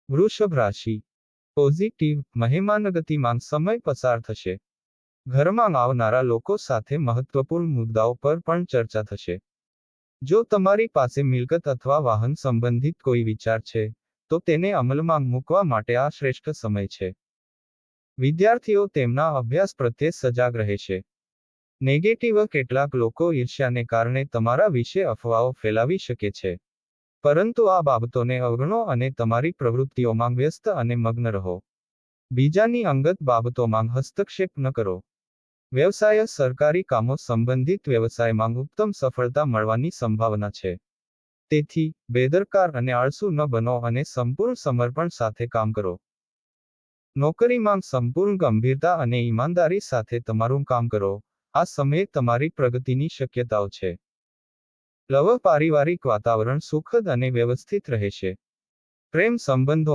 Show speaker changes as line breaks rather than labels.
વૃષભ રાશિ પોઝિટિવ મહેમાનગતિમાં સમય પસાર થશે. ઘરમાં આવનારા લોકો સાથે મહત્વપૂર્ણ મુદ્દાઓ પર પણ ચર્ચા થશે. જો તમારી પાસે મિલકત અથવા વાહન સંબંધિત કોઈ વિચાર છે, તો તેને અમલમાં મૂકવા માટે આ શ્રેષ્ઠ સમય છે. વિદ્યાર્થીઓ તેમના અભ્યાસ પ્રત્યે સજાગ રહેશે. નેગેટિવ કેટલાક લોકો ઈર્ષ્યાને કારણે તમારા વિશે અફવાઓ ફેલાવી શકે છે. પરંતુ આ બાબતોને અવગણો અને તમારી પ્રવૃત્તિઓમાં વ્યસ્ત અને મગ્ન રહો. બીજાની અંગત બાબતોમાં હસ્તક્ષેપ ન કરો. વ્યવસાય સરકારી કામો સંબંધિત વ્યવસાયમાં ઉત્તમ સફળતા મળવાની સંભાવના છે. તેથી, બેદરકાર અને આળસુ ન બનો અને સંપૂર્ણ સમર્પણ સાથે કામ કરો. નોકરીમાં સંપૂર્ણ ગંભીરતા અને ઈમાનદારી સાથે તમારું કામ કરો. આ સમયે તમારી પ્રગતિની શક્યતાઓ છે. પારિવારિક વાતાવરણ સુખદ અને વ્યવસ્થિત રહેશે. પ્રેમ સંબંધો